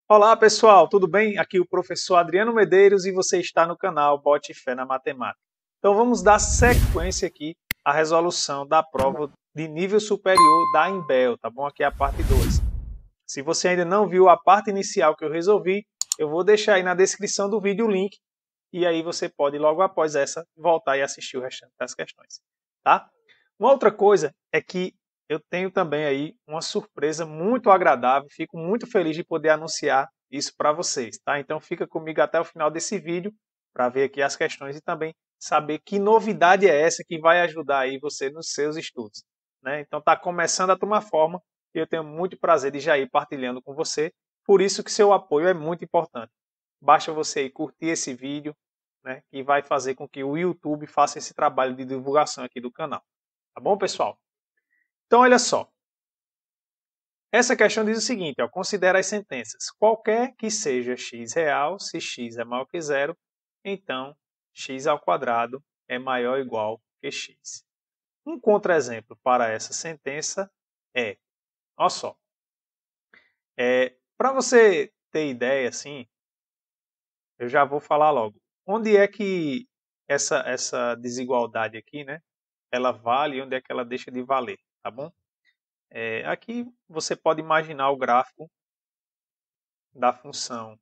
Olá pessoal, tudo bem? Aqui é o professor Adriano Medeiros e você está no canal Bote Fé na Matemática. Então vamos dar sequência aqui à resolução da prova de nível superior da Imbel, tá bom? Aqui é a parte 2. Se você ainda não viu a parte inicial que eu resolvi, eu vou deixar aí na descrição do vídeo o link e aí você pode logo após essa voltar e assistir o restante das questões, tá? Uma outra coisa é que eu tenho também aí uma surpresa muito agradável, fico muito feliz de poder anunciar isso para vocês, tá? Então fica comigo até o final desse vídeo para ver aqui as questões e também saber que novidade é essa que vai ajudar aí você nos seus estudos, né? Então está começando a tomar forma e eu tenho muito prazer de já ir partilhando com você, por isso que seu apoio é muito importante. Basta você aí curtir esse vídeo, né, que vai fazer com que o YouTube faça esse trabalho de divulgação aqui do canal. Tá bom, pessoal? Então, olha só. Essa questão diz o seguinte, ó, considera as sentenças. Qualquer que seja x real, se x é maior que zero, então x ao quadrado é maior ou igual que x. Um contra-exemplo para essa sentença é, olha só, para você ter ideia, assim, eu já vou falar logo. Onde é que essa desigualdade aqui, né, ela vale e onde é que ela deixa de valer, tá bom? Aqui você pode imaginar o gráfico da função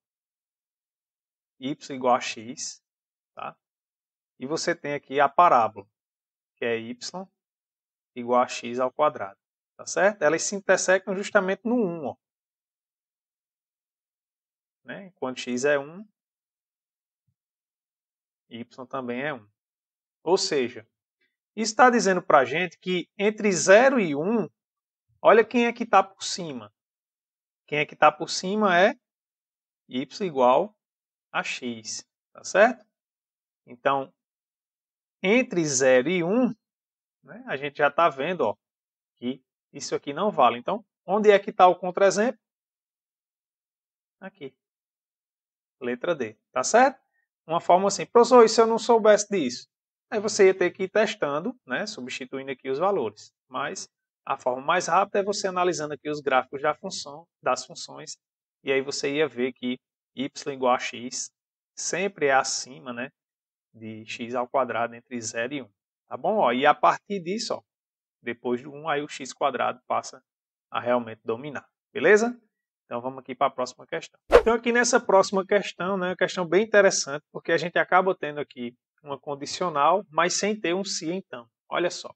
y igual a x, tá? E você tem aqui a parábola, que é y igual a x ao quadrado, tá certo? Elas se intersecam justamente no 1, ó, né? Enquanto x é 1, y também é 1. Ou seja, isso está dizendo para a gente que entre 0 e 1, olha quem é que está por cima. Quem é que está por cima é y igual a x, tá certo? Então, entre 0 e 1, né, a gente já está vendo, ó, que isso aqui não vale. Então, onde é que está o contra-exemplo? Aqui, letra D, tá certo? Uma forma assim, professor, e se eu não soubesse disso? Aí você ia ter que ir testando, né, substituindo aqui os valores. Mas a forma mais rápida é você analisando aqui os gráficos das funções, e aí você ia ver que y igual a x sempre é acima, né, de x ao quadrado entre 0 e 1. Tá bom? Ó, e a partir disso, ó, depois do 1, aí o x quadrado passa a realmente dominar. Beleza? Então vamos aqui para a próxima questão. Então aqui nessa próxima questão, né, uma questão bem interessante, porque a gente acaba tendo aqui uma condicional, mas sem ter um se então. Olha só.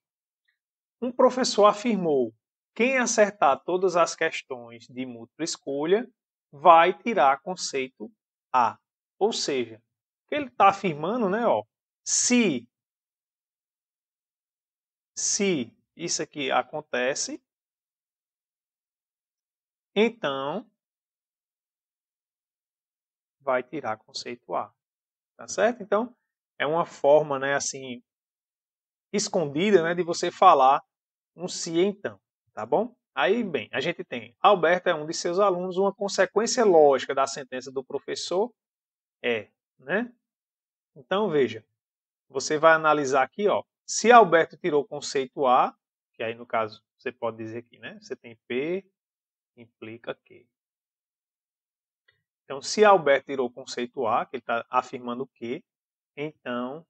Um professor afirmou: quem acertar todas as questões de múltipla escolha vai tirar conceito A. Ou seja, o que ele está afirmando, né? Ó, se isso aqui acontece, então vai tirar conceito A. Tá certo? Então, é uma forma, né, assim, escondida, né, de você falar um se então, tá bom? Aí, bem, a gente tem Alberto é um de seus alunos, uma consequência lógica da sentença do professor é, né? Então, veja, você vai analisar aqui, ó, se Alberto tirou o conceito A, que aí no caso você pode dizer aqui, né? Você tem P implica Q. Então, se Alberto tirou o conceito A, que ele está afirmando que, então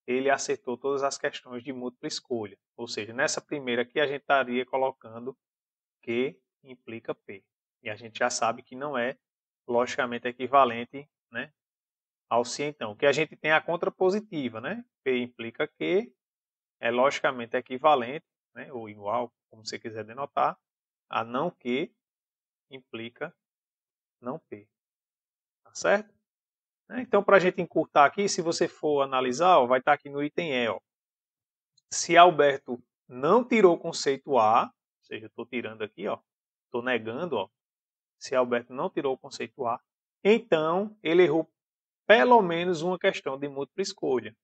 ele acertou todas as questões de múltipla escolha. Ou seja, nessa primeira aqui a gente estaria colocando Q implica P. E a gente já sabe que não é logicamente equivalente, né, ao se então. O que a gente tem é a contrapositiva, né? P implica Q é logicamente equivalente, né, ou igual, como você quiser denotar, a não Q implica não P. Tá certo? Então, para a gente encurtar aqui, se você for analisar, ó, vai estar aqui no item E. Ó. Se Alberto não tirou o conceito A, ou seja, eu estou tirando aqui, estou negando, ó, se Alberto não tirou o conceito A, então ele errou pelo menos uma questão de múltipla escolha.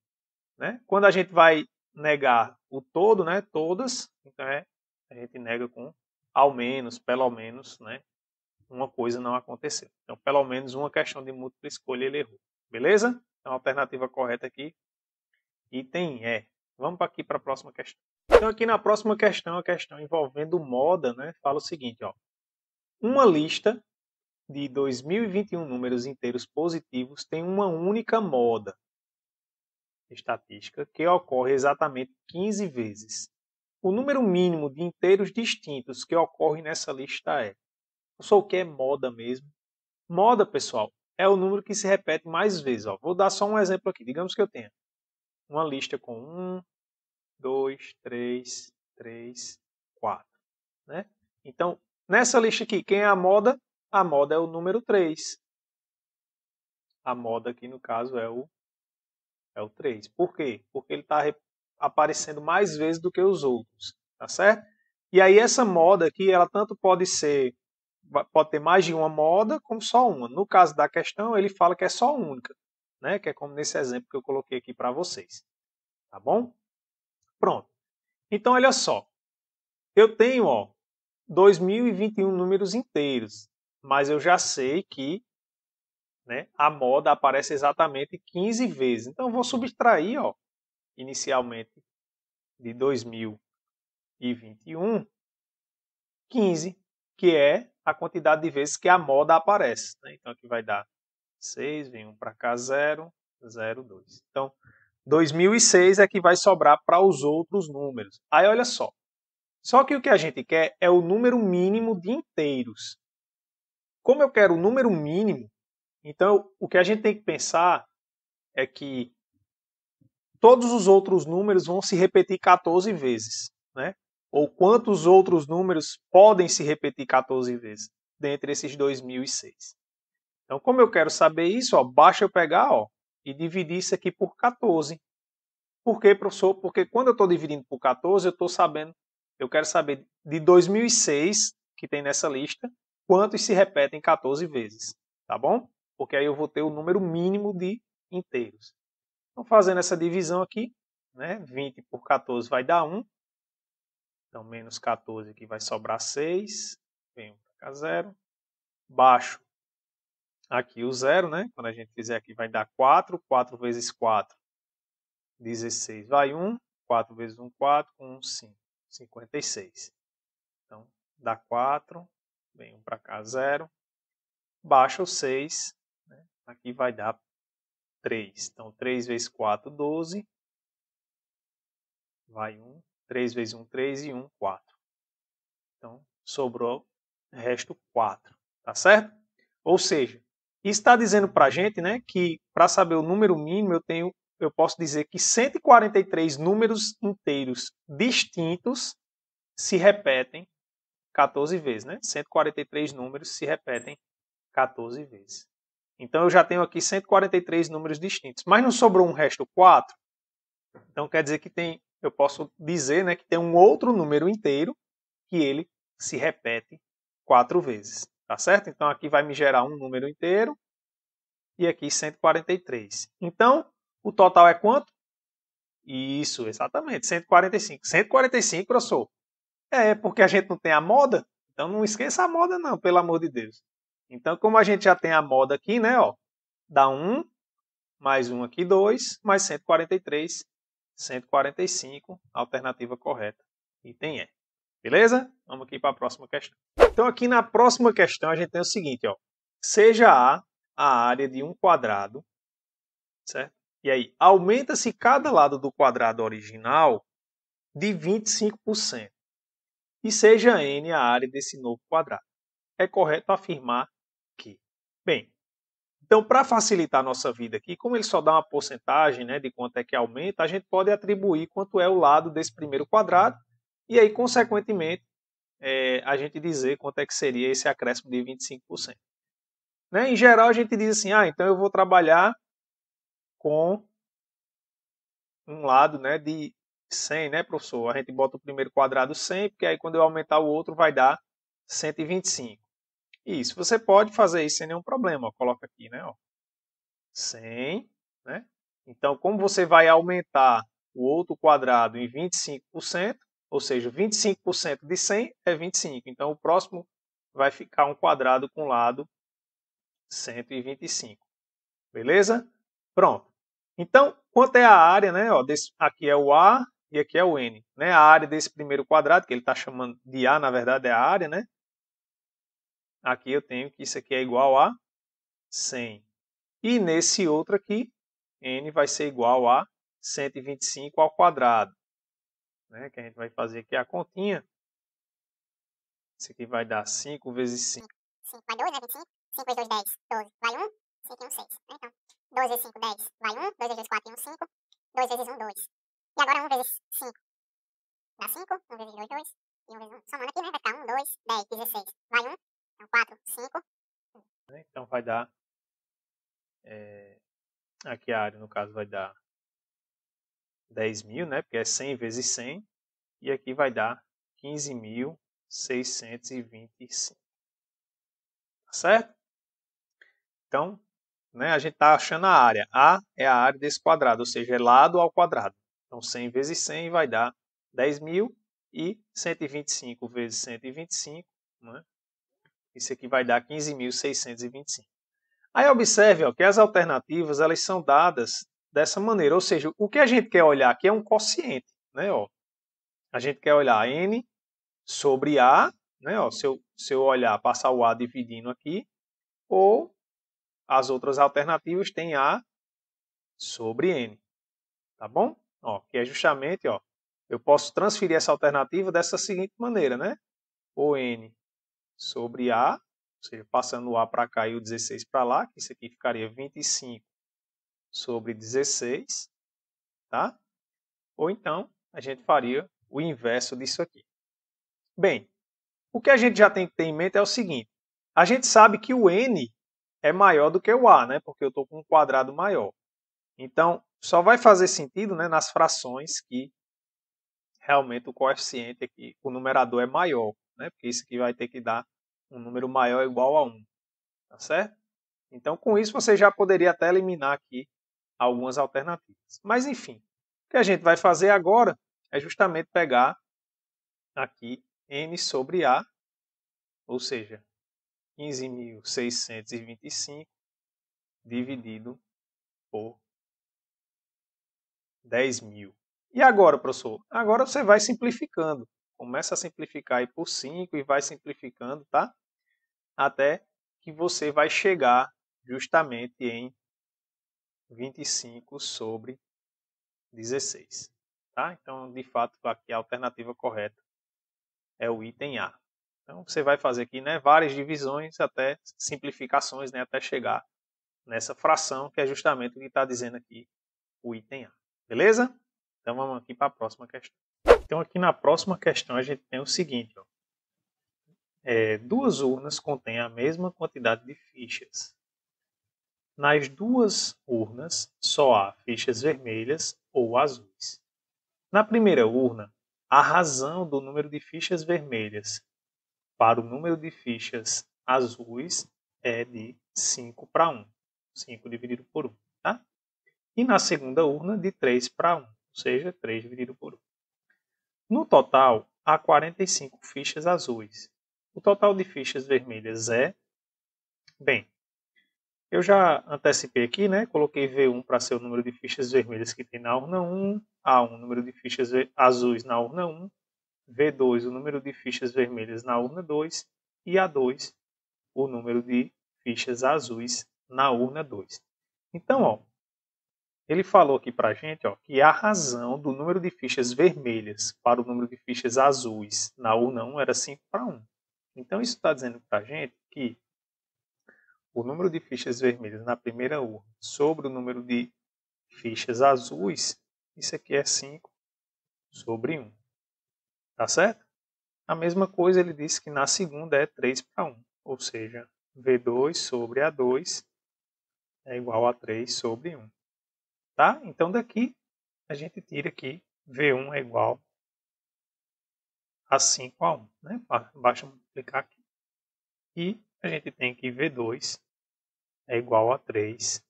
Né? Quando a gente vai negar o todo, né, todas, então a gente nega com ao menos, pelo menos, né, uma coisa não aconteceu. Então, pelo menos uma questão de múltipla escolha ele errou. Beleza? Então, a alternativa correta aqui, item E. Vamos aqui para a próxima questão. Então, aqui na próxima questão, a questão envolvendo moda, né, fala o seguinte, ó. Uma lista de 2021 números inteiros positivos tem uma única moda estatística que ocorre exatamente 15 vezes. O número mínimo de inteiros distintos que ocorre nessa lista é... Só o que é moda mesmo? Moda, pessoal, é o número que se repete mais vezes. Ó. Vou dar só um exemplo aqui. Digamos que eu tenha uma lista com 1, 2, 3, 4. Né? Então, nessa lista aqui, quem é a moda? A moda é o número 3. A moda aqui, no caso, é o 3. Por quê? Porque ele está aparecendo mais vezes do que os outros. Tá certo? E aí essa moda aqui, ela tanto pode ter mais de uma moda, como só uma. No caso da questão, ele fala que é só única, né? Que é como nesse exemplo que eu coloquei aqui para vocês. Tá bom? Pronto. Então, olha só. Eu tenho, 2021 números inteiros, mas eu já sei que, né, a moda aparece exatamente 15 vezes. Então, eu vou subtrair, inicialmente, de 2021, 15, que é a quantidade de vezes que a moda aparece. Né? Então, aqui vai dar 6, vem 1 para cá, 0, 0, 2. Então, 2006 é que vai sobrar para os outros números. Aí, olha só. Só que o que a gente quer é o número mínimo de inteiros. Como eu quero o número mínimo, então o que a gente tem que pensar é que todos os outros números vão se repetir 14 vezes. Né? Ou quantos outros números podem se repetir 14 vezes dentre esses 2006. Então, como eu quero saber isso, basta eu pegar e dividir isso aqui por 14. Por quê, professor? Porque quando eu estou dividindo por 14, eu quero saber de 2006, que tem nessa lista, quantos se repetem 14 vezes. Tá bom? Porque aí eu vou ter o número mínimo de inteiros. Então, fazendo essa divisão aqui, né, 20 por 14 vai dar 1. Então, menos 14 aqui vai sobrar 6. Vem 1 para cá, 0. Baixo aqui o 0, né? Quando a gente fizer aqui vai dar 4. 4 vezes 4, 16. Vai 1. 4 vezes 1, 4. 1, 5. 56. Então, dá 4. Vem 1 para cá, 0. Baixa o 6. Né? Aqui vai dar 3. Então, 3 vezes 4, 12. Vai 1. 3 vezes 1, 3 e 1, 4. Então, sobrou resto 4. Tá certo? Ou seja, isso está dizendo para a gente, né, que para saber o número mínimo eu posso dizer que 143 números inteiros distintos se repetem 14 vezes. Né? 143 números se repetem 14 vezes. Então eu já tenho aqui 143 números distintos. Mas não sobrou um resto 4? Então quer dizer que eu posso dizer, né, que tem um outro número inteiro que ele se repete 4 vezes. Tá certo? Então aqui vai me gerar um número inteiro e aqui 143. Então, o total é quanto? Isso, exatamente, 145. 145, professor? É, porque a gente não tem a moda? Então não esqueça a moda não, pelo amor de Deus. Então, como a gente já tem a moda aqui, né, dá 1, mais 1 aqui, 2, mais 143, 145, alternativa correta. Item E. Beleza? Vamos aqui para a próxima questão. Então, aqui na próxima questão, a gente tem o seguinte, seja a área de um quadrado, certo? E aí, aumenta-se cada lado do quadrado original de 25%. E seja n a área desse novo quadrado. É correto afirmar que... Bem, então, para facilitar a nossa vida aqui, como ele só dá uma porcentagem, né, de quanto é que aumenta, a gente pode atribuir quanto é o lado desse primeiro quadrado e aí, consequentemente, a gente dizer quanto é que seria esse acréscimo de 25%. Né? Em geral, a gente diz assim, então eu vou trabalhar com um lado, né, de 100, né, professor? A gente bota o primeiro quadrado 100, porque aí quando eu aumentar o outro vai dar 125. Isso, você pode fazer isso sem nenhum problema. Coloca aqui, né, 100, né? Então, como você vai aumentar o outro quadrado em 25%, ou seja, 25% de 100 é 25. Então, o próximo vai ficar um quadrado com lado 125. Beleza? Pronto. Então, quanto é a área, né? Aqui é o A e aqui é o N. Né? A área desse primeiro quadrado, que ele está chamando de A, na verdade é a área, né? aqui eu tenho que isso aqui é igual a 100. E nesse outro aqui, n vai ser igual a 125 ao quadrado. Né? Que a gente vai fazer aqui a continha. Isso aqui vai dar 5 vezes 5. 5 vai 12, né? 25. 5 vezes 2, 10. 12. Vai 1. 5 e 1, 6. Então, 12 vezes 5, 10. Vai 1. 2 vezes 2, 4 e 1, 5. 2 vezes 1, 2. E agora 1 vezes 5 dá 5. 1 vezes 2, 2. E 1 vezes 1. Somando aqui, né? Vai ficar 1, 2, 10, 16. Vai 1. Então, 4, 5. Então vai dar... aqui a área, no caso, vai dar 10.000, né? Porque é 100 vezes 100. E aqui vai dar 15.625. Tá certo? Então, né, a gente está achando a área. A é a área desse quadrado, ou seja, é lado ao quadrado. Então, 100 vezes 100 vai dar 10.000 e 125 vezes 125, né? Isso aqui vai dar 15.625. Aí observe ó, que as alternativas elas são dadas dessa maneira, ou seja, o que a gente quer olhar aqui é um quociente. Né, ó. A gente quer olhar n sobre A, né, ó, se eu olhar, passar o A dividindo aqui, ou as outras alternativas têm A sobre N. Tá bom? Ó, que é justamente, ó, eu posso transferir essa alternativa dessa seguinte maneira, né? O N sobre A, ou seja, passando o A para cá e o 16 para lá, que isso aqui ficaria 25 sobre 16, tá? Ou então, a gente faria o inverso disso aqui. Bem, o que a gente já tem que ter em mente é o seguinte, a gente sabe que o N é maior do que o A, né? Porque eu estou com um quadrado maior. Então, só vai fazer sentido, né, nas frações que realmente o coeficiente aqui, o numerador é maior, né? Porque isso aqui vai ter que dar um número maior igual a 1, tá certo? Então, com isso, você já poderia até eliminar aqui algumas alternativas. Mas, enfim, o que a gente vai fazer agora é justamente pegar aqui n sobre A, ou seja, 15.625 dividido por 10.000. E agora, professor? Agora você vai simplificando. Começa a simplificar aí por 5 e vai simplificando, tá? Até que você vai chegar justamente em 25 sobre 16. Tá? Então, de fato, aqui a alternativa correta é o item A. Então, você vai fazer aqui, né, várias divisões até simplificações, né, até chegar nessa fração que é justamente o que está dizendo aqui o item A. Beleza? Então, vamos aqui para a próxima questão. Então, aqui na próxima questão, a gente tem o seguinte. Ó. Duas urnas contêm a mesma quantidade de fichas. Nas duas urnas, só há fichas vermelhas ou azuis. Na primeira urna, a razão do número de fichas vermelhas para o número de fichas azuis é de 5 para 1. 5 dividido por 1. Tá? E na segunda urna, de 3 para 1. Ou seja, 3 dividido por 1. No total, há 45 fichas azuis. O total de fichas vermelhas é... Bem, eu já antecipei aqui, né? Coloquei V1 para ser o número de fichas vermelhas que tem na urna 1, A1 o número de fichas azuis na urna 1, V2 o número de fichas vermelhas na urna 2 e A2 o número de fichas azuis na urna 2. Então, ó, ele falou aqui para a gente ó, que a razão do número de fichas vermelhas para o número de fichas azuis na urna 1 era 5 para 1. Então, isso está dizendo para a gente que o número de fichas vermelhas na primeira urna sobre o número de fichas azuis, isso aqui é 5 sobre 1. Tá certo? A mesma coisa ele disse que na segunda é 3 para 1. Ou seja, V2 sobre A2 é igual a 3 sobre 1. Tá? Então daqui a gente tira que V1 é igual a 5 a 1. Né? Basta multiplicar aqui. E a gente tem que V2 é igual a 3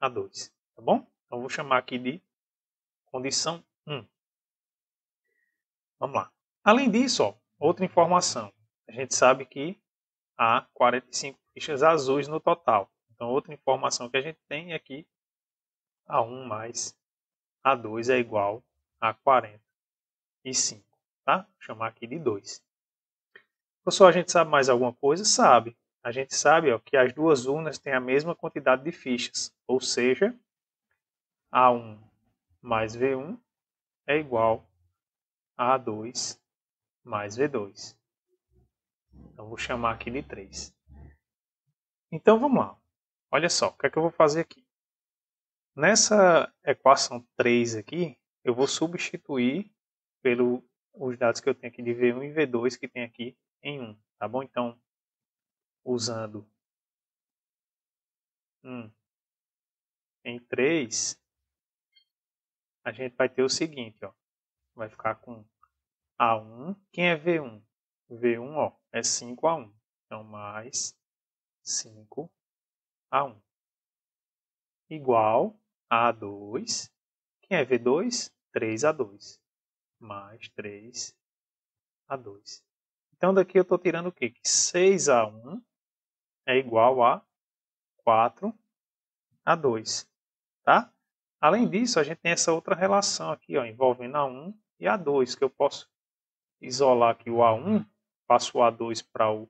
a 2. Tá bom? Então vou chamar aqui de condição 1. Vamos lá. Além disso, ó, outra informação. A gente sabe que há 45 fichas azuis no total. Então outra informação que a gente tem é que A1 mais A2 é igual a 45. Tá? Vou chamar aqui de 2. Professor, a gente sabe mais alguma coisa? Sabe. A gente sabe, ó, que as duas urnas têm a mesma quantidade de fichas, ou seja, A1 mais V1 é igual a A2 mais V2. Então, vou chamar aqui de 3. Então, vamos lá. Olha só, o que é que eu vou fazer aqui? Nessa equação 3 aqui, eu vou substituir os dados que eu tenho aqui de V1 e V2 que tem aqui em 1, tá bom? Então, usando 1 em 3, a gente vai ter o seguinte, ó. Vai ficar com A1. Quem é V1? V1, ó, é 5A1. Então, mais 5A1. Igual a A2. Quem é V2? 3A2. Mais 3A2. Então, daqui eu estou tirando o quê? Que 6A1 é igual a 4A2. Tá? Além disso, a gente tem essa outra relação aqui, ó, envolvendo A1 e A2, que eu posso isolar aqui o A1, passo o A2 para o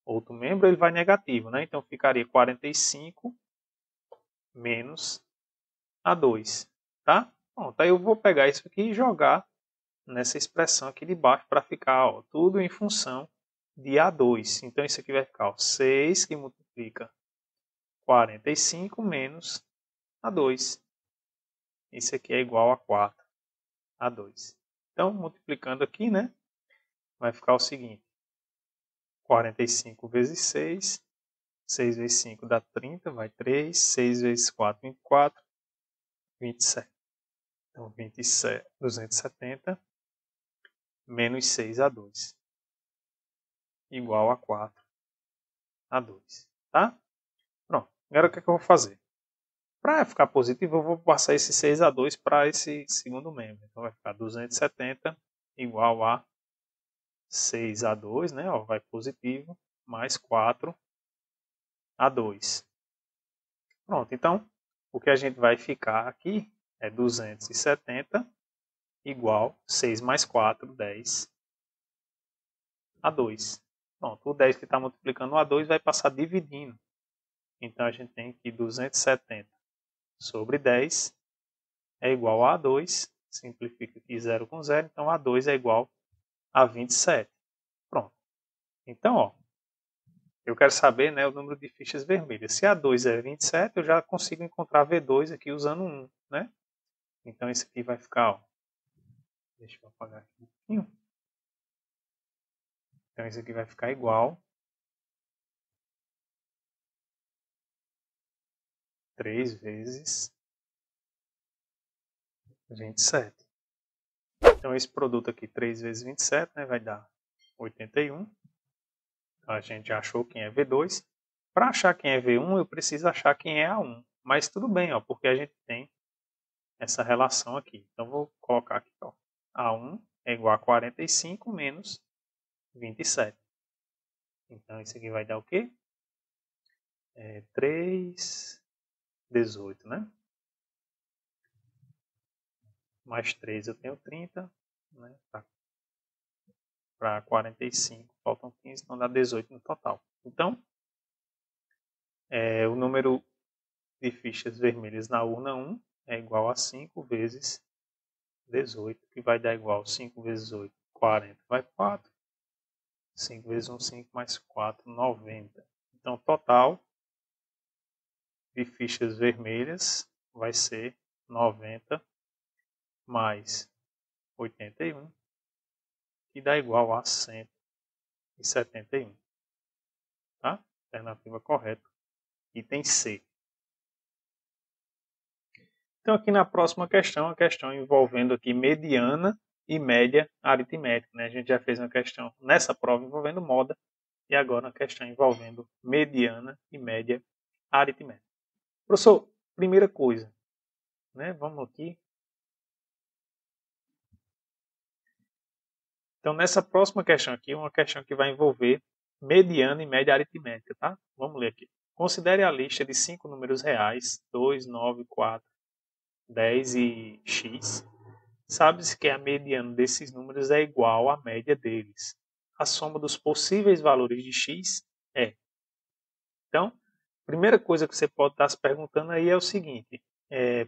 outro membro, ele vai negativo, né? Então ficaria 45 menos A2, tá? Pronto, aí eu vou pegar isso aqui e jogar nessa expressão aqui de baixo para ficar, ó, tudo em função de A2. Então isso aqui vai ficar, ó, 6 que multiplica 45 menos A2. Isso aqui é igual a 4A2. Então, multiplicando aqui, né? Vai ficar o seguinte. 45 vezes 6. 6 vezes 5 dá 30, vai 3. 6 vezes 4, 24. 27. Então, 27, 270 menos 6A2. Igual a 4A2. Tá? Pronto. Agora o que é que eu vou fazer? Para ficar positivo, eu vou passar esse 6A2 para esse segundo membro. Então, vai ficar 270 igual a 6A2, né? Ó, vai positivo, mais 4A2. Pronto, então, o que a gente vai ficar aqui é 270 igual 6 mais 4, 10 A2. Pronto, o 10 que está multiplicando o A2 vai passar dividindo. Então, a gente tem que 270 sobre 10 é igual a A2. Simplifica aqui 0 com 0, então A2 é igual a 27. Pronto. Então, ó, eu quero saber, né, o número de fichas vermelhas. Se A2 é 27, eu já consigo encontrar V2 aqui usando 1, né? Então, esse aqui vai ficar, ó, deixa eu apagar aqui um pouquinho. Então, esse aqui vai ficar igual 3 vezes 27. Então, esse produto aqui, 3 vezes 27, né, vai dar 81. Então, a gente já achou quem é V2. Para achar quem é V1, eu preciso achar quem é A1. Mas tudo bem, ó, porque a gente tem essa relação aqui. Então, vou colocar aqui, ó, A1 é igual a 45 menos 27. Então, isso aqui vai dar o quê? 3, 18, né? Mais 3 eu tenho 30, né? Para 45 faltam 15, então dá 18 no total. Então, o número de fichas vermelhas na urna 1 é igual a 5 vezes 18, que vai dar igual a 5 vezes 8, 40, vai 4. 5 vezes 1, 5, mais 4, 90. Então, total de fichas vermelhas vai ser 90 mais 81, que dá igual a 171. Tá? Alternativa correta. Item C. Então, aqui na próxima questão, a questão envolvendo aqui mediana e média aritmética. Né? A gente já fez uma questão nessa prova envolvendo moda e agora uma questão envolvendo mediana e média aritmética. Professor, primeira coisa, né? Vamos aqui. Então, nessa próxima questão aqui, uma questão que vai envolver mediana e média aritmética, tá? Vamos ler aqui. Considere a lista de 5 números reais, 2, 9, 4, 10 e x. Sabe-se que a mediana desses números é igual à média deles. A soma dos possíveis valores de x é. Então, a primeira coisa que você pode estar se perguntando aí é o seguinte,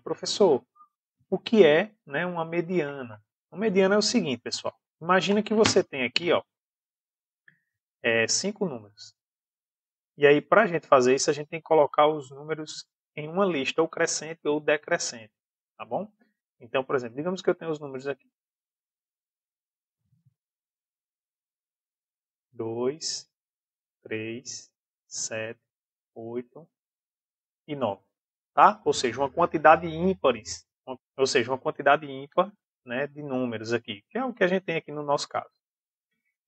professor, o que é, né, uma mediana? Uma mediana é o seguinte, pessoal. Imagina que você tem aqui, ó, 5 números. E aí, para a gente fazer isso, a gente tem que colocar os números em uma lista, ou crescente ou decrescente, tá bom? Então, por exemplo, digamos que eu tenho os números aqui. 2, 3, 7, 8 e 9, tá? Ou seja, uma quantidade ímpares, ou seja, uma quantidade ímpar, né, de números aqui, que é o que a gente tem aqui no nosso caso.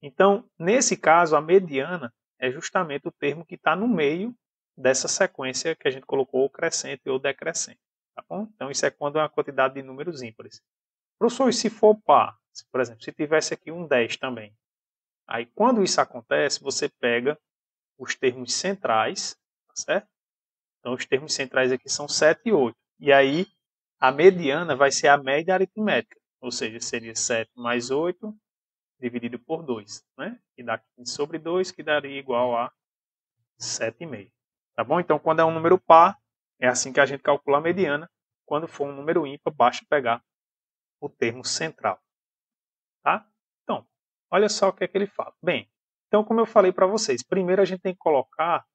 Então, nesse caso, a mediana é justamente o termo que está no meio dessa sequência que a gente colocou, crescente ou decrescente. Tá bom? Então, isso é quando é uma quantidade de números ímpares. Professor, e se for par? Por exemplo, se tivesse aqui um 10 também. Aí, quando isso acontece, você pega os termos centrais, tá certo? Então, os termos centrais aqui são 7 e 8. E aí, a mediana vai ser a média aritmética. Ou seja, seria 7 mais 8 dividido por 2, né? Que dá 15 sobre 2, que daria igual a 7,5. Tá bom? Então, quando é um número par, é assim que a gente calcula a mediana. Quando for um número ímpar, basta pegar o termo central. Tá? Então, olha só o que é que ele fala. Bem, então, como eu falei para vocês, primeiro a gente tem que colocar,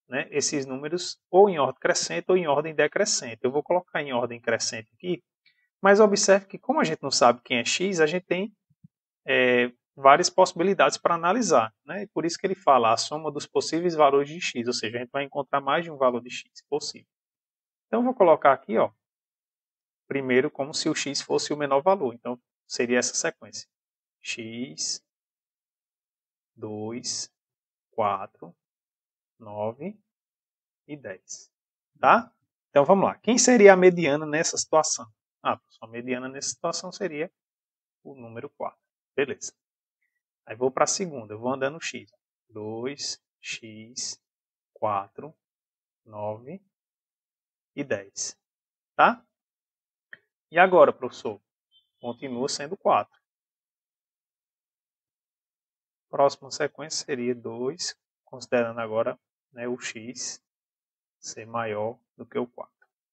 né, esses números ou em ordem crescente ou em ordem decrescente. Eu vou colocar em ordem crescente aqui, mas observe que como a gente não sabe quem é x, a gente tem várias possibilidades para analisar, né? E por isso que ele fala a soma dos possíveis valores de x, ou seja, a gente vai encontrar mais de um valor de x possível. Então, eu vou colocar aqui, ó, primeiro como se o x fosse o menor valor. Então, seria essa sequência. X, 2, 4, 9 e 10. Tá? Então, vamos lá. Quem seria a mediana nessa situação? A mediana nessa situação seria o número 4. Beleza. Aí vou para a segunda, eu vou andando x. 2, x, 4, 9 e 10. Tá? E agora, professor? Continua sendo 4. Próxima sequência seria 2, considerando agora, né, o x ser maior do que o 4.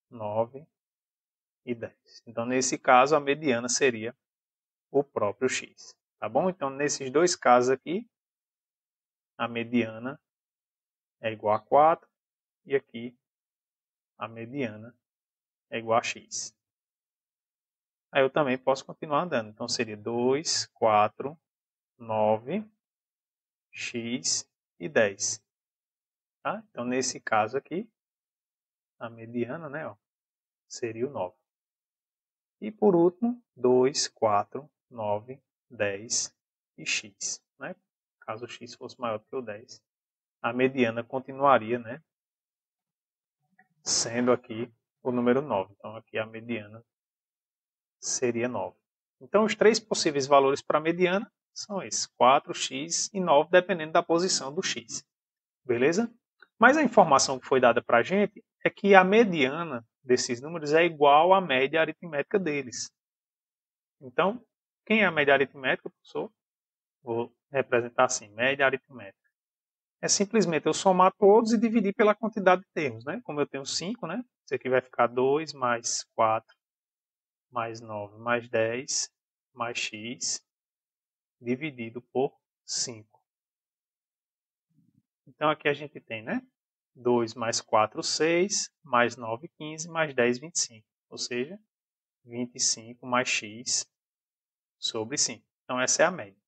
9 e 10. Então, nesse caso, a mediana seria o próprio x. Tá bom? Então, nesses dois casos aqui, a mediana é igual a 4 e aqui a mediana é igual a x. Aí eu também posso continuar andando. Então, seria 2, 4, 9, x e 10. Tá? Então, nesse caso aqui, a mediana, né, ó, seria o 9. E por último, 2, 4, 9, 10 e x. Né? Caso o x fosse maior do que o 10, a mediana continuaria, né, sendo aqui o número 9. Então, aqui a mediana seria 9. Então, os três possíveis valores para a mediana são esses, 4, x e 9, dependendo da posição do x. Beleza? Mas a informação que foi dada para a gente é que a mediana desses números é igual à média aritmética deles. Então, quem é a média aritmética, professor? Vou representar assim, média aritmética. É simplesmente eu somar todos e dividir pela quantidade de termos, né? Como eu tenho 5, né? Isso aqui vai ficar 2 mais 4 mais 9 mais 10 mais x dividido por 5. Então aqui a gente tem, né? 2 mais 4, 6, mais 9, 15, mais 10, 25. Ou seja, 25 mais x sobre 5. Então essa é a média.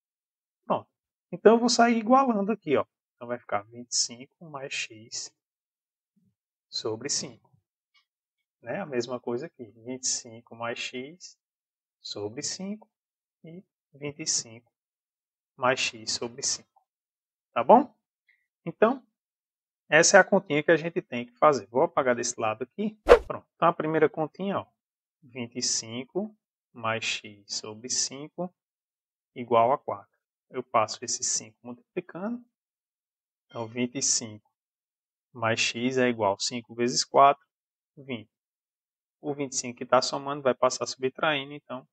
Pronto. Então eu vou sair igualando aqui, ó. Então vai ficar 25 mais x sobre 5. Né? A mesma coisa aqui. 25 mais x sobre 5 e 25 mais x sobre 5. Tá bom? Então, essa é a continha que a gente tem que fazer. Vou apagar desse lado aqui. Pronto. Então, a primeira continha, ó, 25 mais x sobre 5 igual a 4. Eu passo esses 5 multiplicando. Então, 25 mais x é igual a 5 vezes 4, 20. O 25 que está somando vai passar subtraindo, então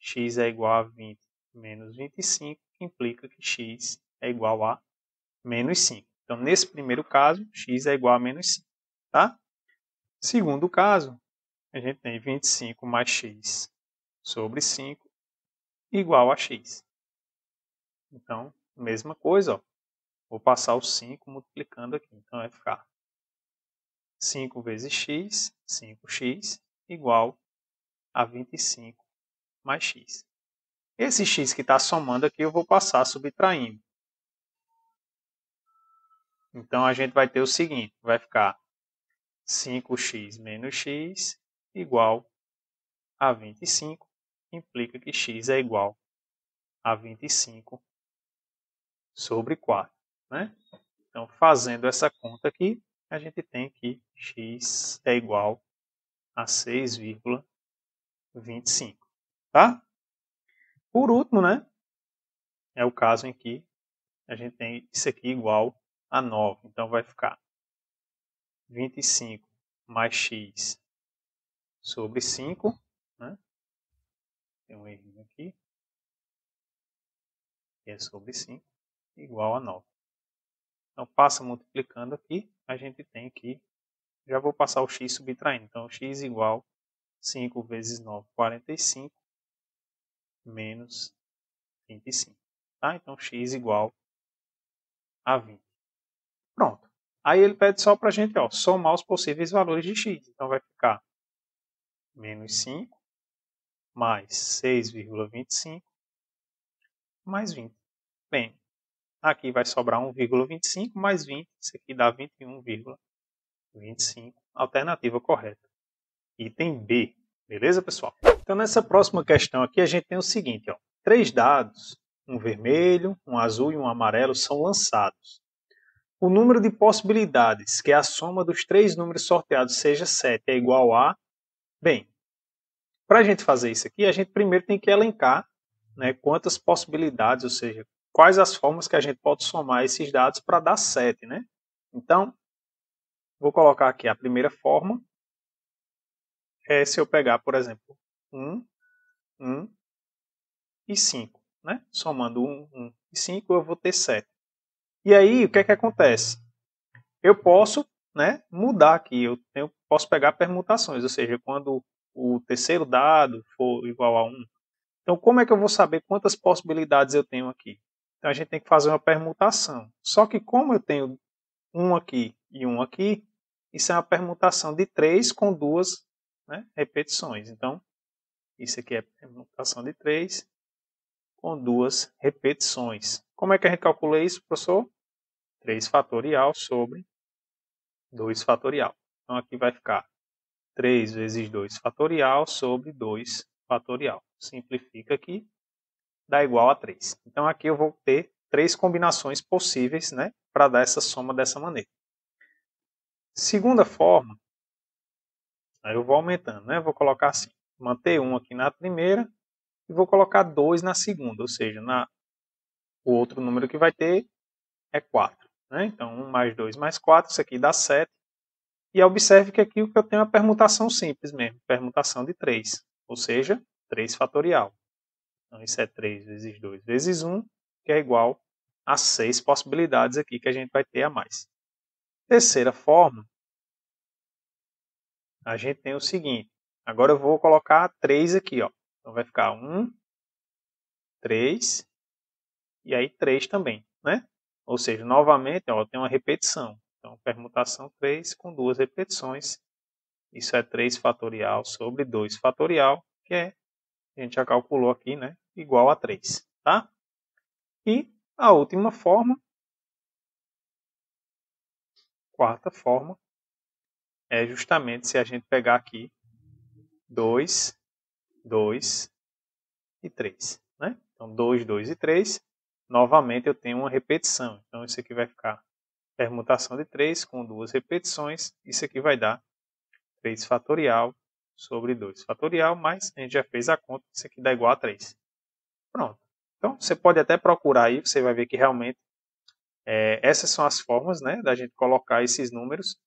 x é igual a 20 menos 25, que implica que x é igual a menos 5. Então, nesse primeiro caso, x é igual a menos 5. Tá? Segundo caso, a gente tem 25 mais x sobre 5 igual a x. Então, mesma coisa, ó. Vou passar o 5 multiplicando aqui. Então, vai ficar 5 vezes x, 5x, igual a 25 mais x. Esse x que está somando aqui, eu vou passar subtraindo. Então, a gente vai ter o seguinte, vai ficar 5x menos x igual a 25, implica que x é igual a 25 sobre 4. Né? Então, fazendo essa conta aqui, a gente tem que x é igual a 6,25. Tá? Por último, né, é o caso em que a gente tem isso aqui igual a 9. Então, vai ficar 25 mais x sobre 5. Né? Tem um errinho aqui. Que é sobre 5, igual a 9. Então, passa multiplicando aqui, a gente tem que, já vou passar o x subtraindo. Então, x igual a 5 vezes 9, 45, menos 25. Tá? Então, x igual a 20. Pronto. Aí ele pede só para a gente somar os possíveis valores de x. Então, vai ficar menos 5 mais 6,25 mais 20. Bem, aqui vai sobrar 1,25 mais 20. Isso aqui dá 21,25. Alternativa correta. Item B. Beleza, pessoal? Então, nessa próxima questão aqui, a gente tem o seguinte. 3 dados, um vermelho, um azul e um amarelo, são lançados. O número de possibilidades que a soma dos 3 números sorteados seja 7 é igual a... Bem, para a gente fazer isso aqui, a gente primeiro tem que elencar, né, quantas possibilidades, ou seja, quais as formas que a gente pode somar esses dados para dar 7. Né? Então, vou colocar aqui a primeira forma. Se eu pegar, por exemplo, 1, 1 e 5. Né? Somando 1, 1 e 5, eu vou ter 7. E aí, o que é que acontece? Eu posso, né, mudar aqui. Posso pegar permutações, ou seja, quando o terceiro dado for igual a 1. Então, como é que eu vou saber quantas possibilidades eu tenho aqui? Então, a gente tem que fazer uma permutação. Só que como eu tenho um aqui e um aqui, isso é uma permutação de 3 com 2, né, repetições. Então, isso aqui é permutação de 3 com 2 repetições. Como é que a gente calcula isso, professor? 3 fatorial sobre 2 fatorial. Então, aqui vai ficar 3 vezes 2 fatorial sobre 2 fatorial. Simplifica aqui, dá igual a 3. Então, aqui eu vou ter 3 combinações possíveis, né, para dar essa soma dessa maneira. Segunda forma, aí eu vou aumentando, né? Vou colocar assim, manter 1 aqui na primeira e vou colocar 2 na segunda, ou seja, o outro número que vai ter é 4. Né? Então, 1 mais 2 mais 4, isso aqui dá 7. E observe que aqui eu tenho uma permutação simples mesmo, permutação de 3, ou seja, 3 fatorial. Então, isso é 3 vezes 2 vezes 1, que é igual a 6 possibilidades aqui que a gente vai ter a mais. Terceira forma, a gente tem o seguinte. Agora eu vou colocar 3 aqui. Então, vai ficar 1, 3 e aí 3 também. Né? Ou seja, novamente, tem uma repetição. Então, permutação 3 com 2 repetições. Isso é 3 fatorial sobre 2 fatorial, que a gente já calculou aqui, né? Igual a 3. Tá? E a última forma, quarta forma, é justamente se a gente pegar aqui 2, 2 e 3. Né? Então, 2, 2 e 3. Novamente, eu tenho uma repetição. Então, isso aqui vai ficar permutação de 3 com 2 repetições. Isso aqui vai dar 3 fatorial sobre 2 fatorial, mas a gente já fez a conta, isso aqui dá igual a 3. Pronto. Então, você pode até procurar aí, você vai ver que realmente essas são as formas, né, da gente colocar esses números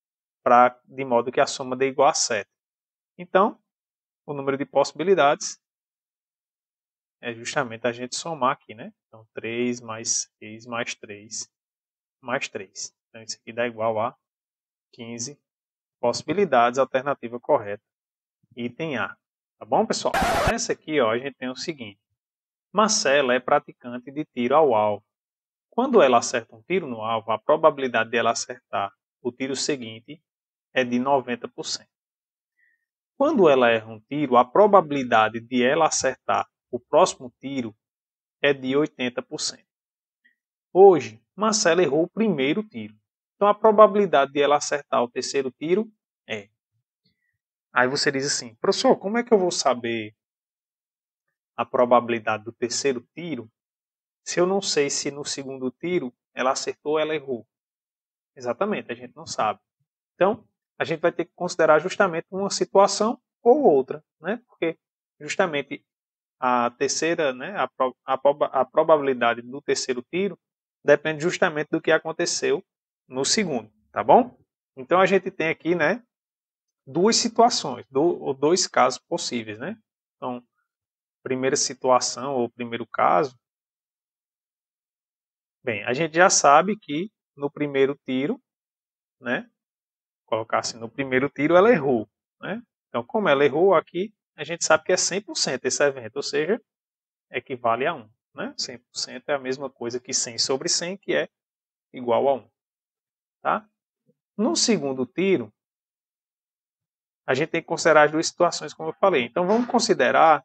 de modo que a soma dê igual a 7. Então, o número de possibilidades é justamente a gente somar aqui, né? Então, 3 mais 6 mais 3 mais 3. Então, isso aqui dá igual a 15 possibilidades, alternativa correta, item A. Tá bom, pessoal? Nessa aqui, ó, a gente tem o seguinte. Marcela é praticante de tiro ao alvo. Quando ela acerta um tiro no alvo, a probabilidade de ela acertar o tiro seguinte é de 90%. Quando ela erra um tiro, a probabilidade de ela acertar o próximo tiro é de 80%. Hoje, Marcela errou o primeiro tiro. Então, a probabilidade de ela acertar o terceiro tiro é. Aí você diz assim, professor, como é que eu vou saber a probabilidade do terceiro tiro se eu não sei se no segundo tiro ela acertou ou ela errou? Exatamente, a gente não sabe. Então, a gente vai ter que considerar justamente uma situação ou outra, né? Porque justamente a terceira, né, a probabilidade do terceiro tiro depende justamente do que aconteceu no segundo, tá bom? Então a gente tem aqui, né, duas situações, ou dois casos possíveis, né? Então, primeira situação ou primeiro caso, bem, a gente já sabe que no primeiro tiro, né, colocar assim, no primeiro tiro ela errou, né? Então, como ela errou aqui, a gente sabe que é 100% esse evento, ou seja, equivale a 1. Né? 100% é a mesma coisa que 100 sobre 100, que é igual a 1. Tá? No segundo tiro, a gente tem que considerar as duas situações, como eu falei. Então, vamos considerar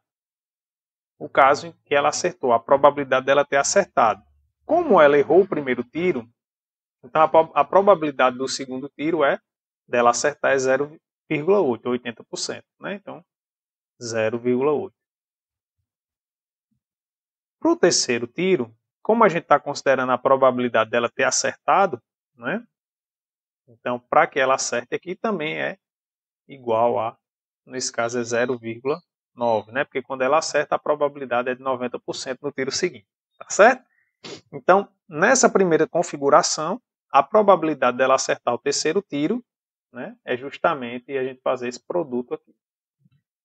o caso em que ela acertou, a probabilidade dela ter acertado. Como ela errou o primeiro tiro, então a probabilidade do segundo tiro dela acertar é 0,8, 80%. Né? Então, 0,8. Para o terceiro tiro, como a gente está considerando a probabilidade dela ter acertado, né? Então, para que ela acerte aqui, também é igual a, nesse caso é 0,9, né? Porque quando ela acerta, a probabilidade é de 90% no tiro seguinte, tá certo? Então, nessa primeira configuração, a probabilidade dela acertar o terceiro tiro, né, é justamente a gente fazer esse produto aqui.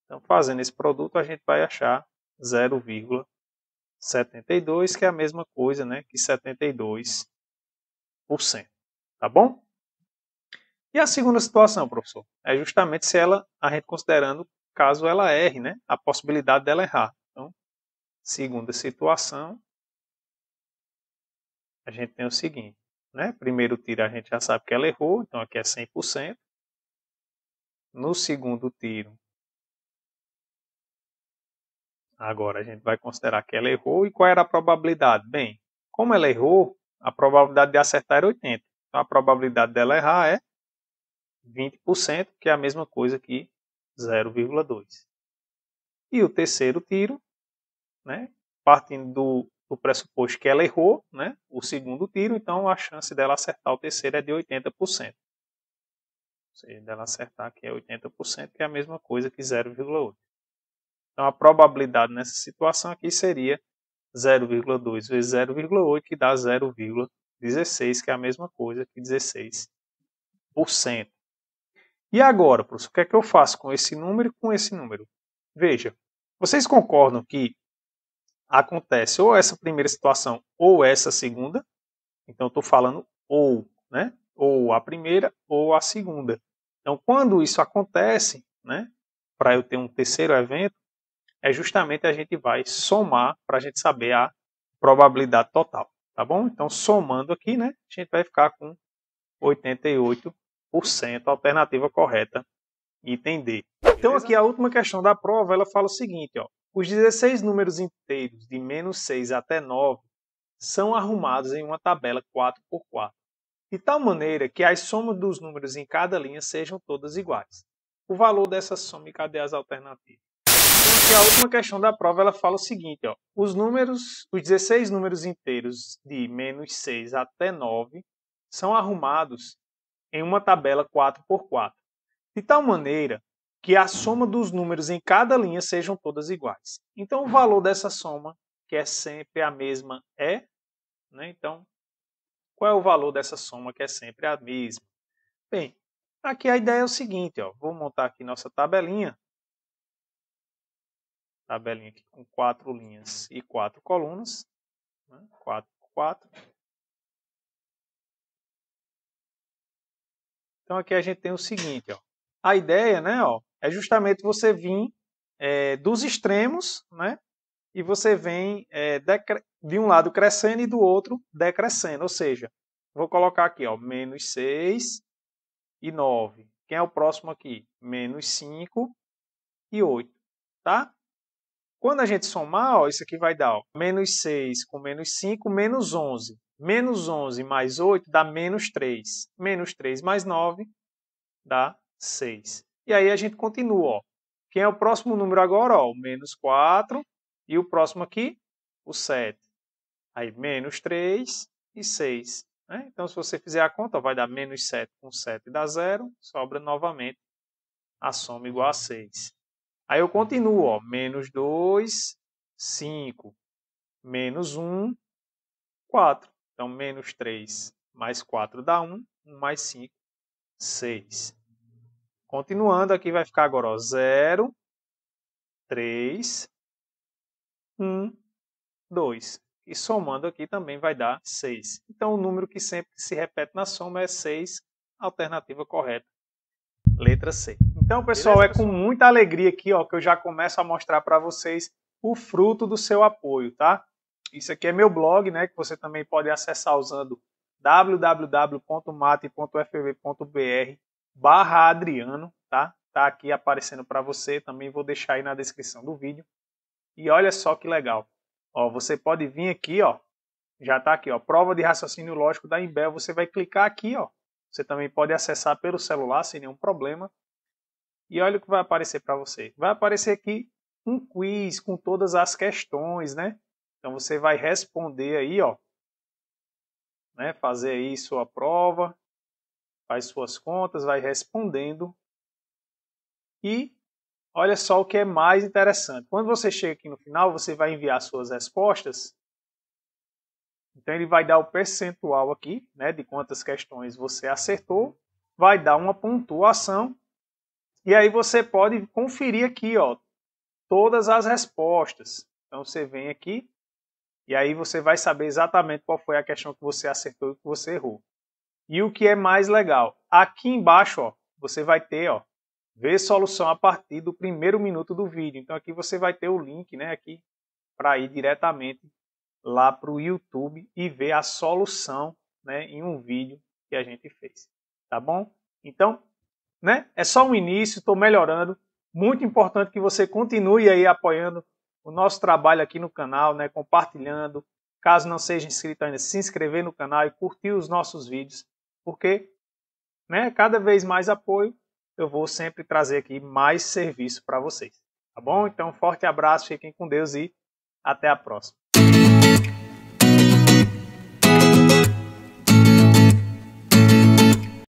Então, fazendo esse produto, a gente vai achar 0,72, que é a mesma coisa, né, que 72%. Tá bom? E a segunda situação, professor, é justamente se ela, a gente considerando caso ela erre, né, a possibilidade dela errar. Então, segunda situação, a gente tem o seguinte, né, primeiro tiro a gente já sabe que ela errou, então aqui é 100%. No segundo tiro, agora a gente vai considerar que ela errou. E qual era a probabilidade? Bem, como ela errou, a probabilidade de acertar era 80%. Então, a probabilidade dela errar é 20%, que é a mesma coisa que 0,2. E o terceiro tiro, né, partindo do pressuposto que ela errou, né, o segundo tiro, então a chance dela acertar o terceiro é de 80%. Ou seja, dela acertar aqui é 80%, que é a mesma coisa que 0,8. Então a probabilidade nessa situação aqui seria 0,2 vezes 0,8, que dá 0,16, que é a mesma coisa que 16%. E agora, professor, o que é que eu faço com esse número e com esse número? Veja, vocês concordam que acontece ou essa primeira situação ou essa segunda? Então, estou falando ou, né? Ou a primeira ou a segunda. Então, quando isso acontece, né? Para eu ter um terceiro evento, é justamente a gente vai somar para a gente saber a probabilidade total, tá bom? Então, somando aqui, né? A gente vai ficar com 88%, a alternativa correta, item D. Então, aqui a última questão da prova, ela fala o seguinte, ó. Os 16 números inteiros de menos 6 até 9 são arrumados em uma tabela 4x4, de tal maneira que as somas dos números em cada linha sejam todas iguais. O valor dessa soma e cadê as alternativas? Então, aqui a última questão da prova, ela fala o seguinte, ó. Os 16 números inteiros de menos 6 até 9 são arrumados em uma tabela 4x4, de tal maneira que a soma dos números em cada linha sejam todas iguais. Então, o valor dessa soma, que é sempre a mesma, é, né? Então, qual é o valor dessa soma que é sempre a mesma? Bem, aqui a ideia é o seguinte, ó, vou montar aqui nossa tabelinha aqui com 4 linhas e 4 colunas, né? 4 por 4. Então aqui a gente tem o seguinte, ó. A ideia, né, ó, é justamente você vir dos extremos, né, e você vem de um lado crescendo e do outro decrescendo. Ou seja, vou colocar aqui, ó, menos 6 e 9. Quem é o próximo aqui? Menos 5 e 8, tá? Quando a gente somar, ó, isso aqui vai dar ó, menos 6 com menos 5, menos 11. Menos 11 mais 8 dá menos 3. Menos 3 mais 9 dá 6. E aí a gente continua. Ó. Quem é o próximo número agora? Ó, o menos 4. E o próximo aqui, o 7. Aí menos 3 e 6. Né? Então, se você fizer a conta, vai dar menos 7 com 7 dá 0. Sobra novamente a soma igual a 6. Aí eu continuo, ó, menos 2, 5, menos 1, 4. Então, menos 3 mais 4 dá 1, 1 mais 5, 6. Continuando, aqui vai ficar agora ó, 0, 3, 1, 2. E somando aqui também vai dar 6. Então, o número que sempre se repete na soma é 6, alternativa correta, letra C. Então, pessoal, é com muita alegria aqui ó, que eu já começo a mostrar para vocês o fruto do seu apoio, tá? Isso aqui é meu blog, né, que você também pode acessar usando www.mate.fv.br/Adriano, tá? Tá aqui aparecendo para você, também vou deixar aí na descrição do vídeo. E olha só que legal. Ó, você pode vir aqui, ó, já tá aqui, ó, prova de raciocínio lógico da Imbel, você vai clicar aqui, ó. Você também pode acessar pelo celular sem nenhum problema. E olha o que vai aparecer para você. Vai aparecer aqui um quiz com todas as questões, né? Então você vai responder aí, ó, né? Fazer aí sua prova, faz suas contas, vai respondendo. E olha só o que é mais interessante. Quando você chega aqui no final, você vai enviar suas respostas. Então ele vai dar o percentual aqui, né, de quantas questões você acertou, vai dar uma pontuação. E aí você pode conferir aqui, ó, todas as respostas. Então você vem aqui e aí você vai saber exatamente qual foi a questão que você acertou e que você errou. E o que é mais legal, aqui embaixo, ó, você vai ter, ó, ver solução a partir do primeiro minuto do vídeo. Então aqui você vai ter o link, né, aqui para ir diretamente lá para o YouTube e ver a solução, né, em um vídeo que a gente fez. Tá bom? Então, né? É só um início, estou melhorando. Muito importante que você continue aí apoiando o nosso trabalho aqui no canal, né? Compartilhando. Caso não seja inscrito ainda, se inscrever no canal e curtir os nossos vídeos, porque, né, cada vez mais apoio, eu vou sempre trazer aqui mais serviço para vocês. Tá bom? Então, forte abraço, fiquem com Deus e até a próxima.